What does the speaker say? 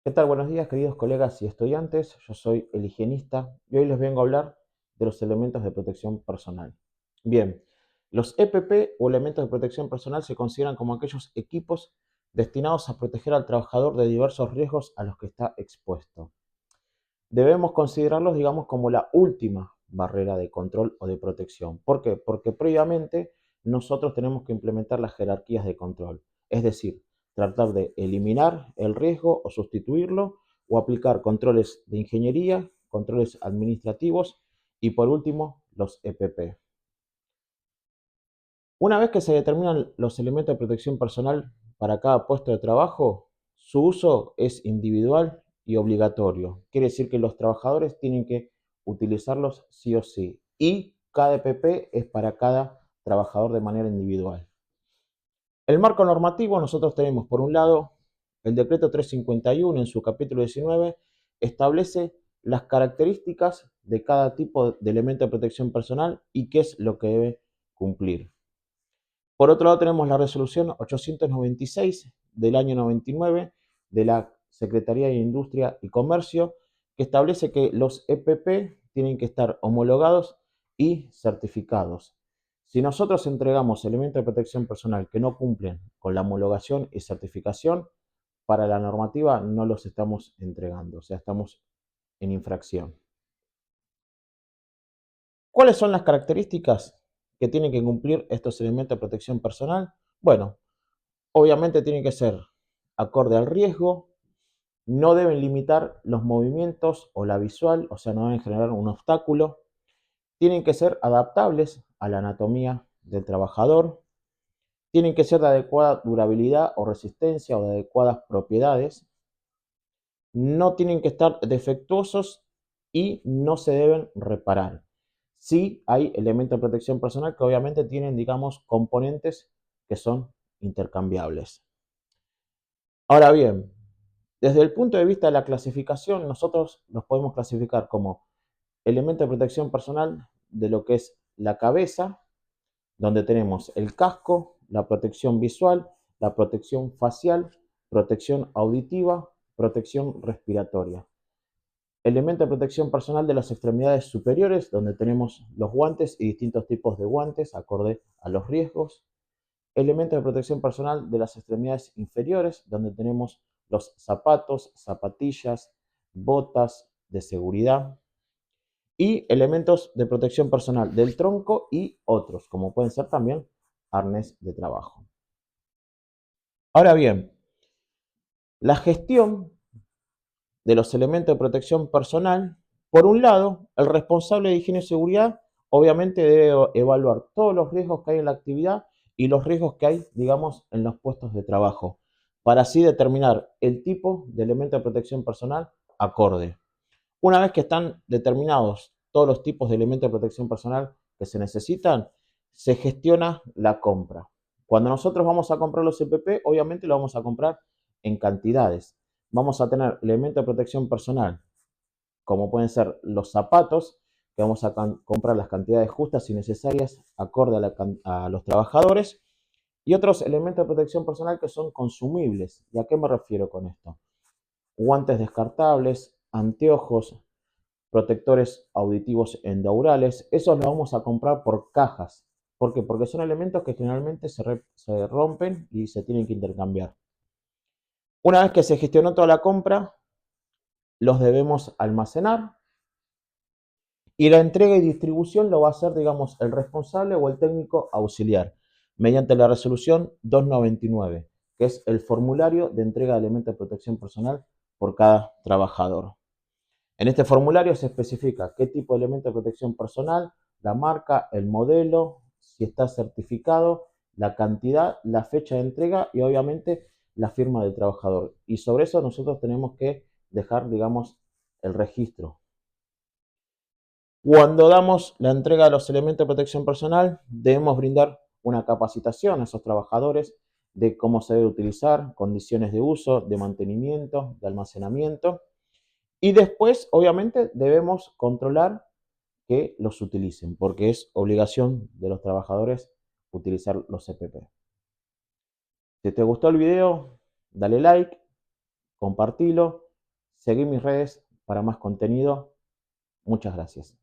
¿Qué tal? Buenos días, queridos colegas y estudiantes. Yo soy el higienista y hoy les vengo a hablar de los elementos de protección personal. Bien, los EPP o elementos de protección personal se consideran como aquellos equipos destinados a proteger al trabajador de diversos riesgos a los que está expuesto. Debemos considerarlos, digamos, como la última barrera de control o de protección. ¿Por qué? Porque previamente nosotros tenemos que implementar las jerarquías de control. Es decir, tratar de eliminar el riesgo o sustituirlo o aplicar controles de ingeniería, controles administrativos y por último los EPP. Una vez que se determinan los elementos de protección personal para cada puesto de trabajo, su uso es individual y obligatorio. Quiere decir que los trabajadores tienen que utilizarlos sí o sí. Y cada EPP es para cada trabajador de manera individual. El marco normativo, nosotros tenemos por un lado el decreto 351 en su capítulo 19 establece las características de cada tipo de elemento de protección personal y qué es lo que debe cumplir. Por otro lado tenemos la resolución 896 del año 99 de la Secretaría de Industria y Comercio que establece que los EPP tienen que estar homologados y certificados. Si nosotros entregamos elementos de protección personal que no cumplen con la homologación y certificación, para la normativa no los estamos entregando, o sea, estamos en infracción. ¿Cuáles son las características que tienen que cumplir estos elementos de protección personal? Bueno, obviamente tienen que ser acorde al riesgo, no deben limitar los movimientos o la visual, o sea, no deben generar un obstáculo, tienen que ser adaptables a la anatomía del trabajador, tienen que ser de adecuada durabilidad o resistencia o de adecuadas propiedades, no tienen que estar defectuosos y no se deben reparar. Sí hay elementos de protección personal que obviamente tienen, digamos, componentes que son intercambiables. Ahora bien, desde el punto de vista de la clasificación, nosotros los podemos clasificar como elemento de protección personal de lo que es la cabeza, donde tenemos el casco, la protección visual, la protección facial, protección auditiva, protección respiratoria. Elemento de protección personal de las extremidades superiores, donde tenemos los guantes y distintos tipos de guantes acorde a los riesgos. Elementos de protección personal de las extremidades inferiores, donde tenemos los zapatos, zapatillas, botas de seguridad y elementos de protección personal del tronco y otros, como pueden ser también arnés de trabajo. Ahora bien, la gestión de los elementos de protección personal, por un lado, el responsable de higiene y seguridad obviamente debe evaluar todos los riesgos que hay en la actividad y los riesgos que hay, digamos, en los puestos de trabajo, para así determinar el tipo de elemento de protección personal acorde. Una vez que están determinados todos los tipos de elementos de protección personal que se necesitan, se gestiona la compra. Cuando nosotros vamos a comprar los EPP, obviamente lo vamos a comprar en cantidades. Vamos a tener elementos de protección personal, como pueden ser los zapatos, que vamos a comprar las cantidades justas y necesarias acorde a los trabajadores, y otros elementos de protección personal que son consumibles. ¿Y a qué me refiero con esto? Guantes descartables, anteojos, protectores auditivos endaurales, esos los vamos a comprar por cajas. ¿Por qué? Porque son elementos que generalmente se rompen y se tienen que intercambiar. Una vez que se gestionó toda la compra, los debemos almacenar y la entrega y distribución lo va a hacer, digamos, el responsable o el técnico auxiliar, mediante la resolución 299, que es el formulario de entrega de elementos de protección personal por cada trabajador. En este formulario se especifica qué tipo de elemento de protección personal, la marca, el modelo, si está certificado, la cantidad, la fecha de entrega y obviamente la firma del trabajador. Y sobre eso nosotros tenemos que dejar, digamos, el registro. Cuando damos la entrega de los elementos de protección personal, debemos brindar una capacitación a esos trabajadores de cómo se debe utilizar, condiciones de uso, de mantenimiento, de almacenamiento. Y después, obviamente, debemos controlar que los utilicen, porque es obligación de los trabajadores utilizar los EPP. Si te gustó el video, dale like, compartilo Seguí mis redes para más contenido. Muchas gracias.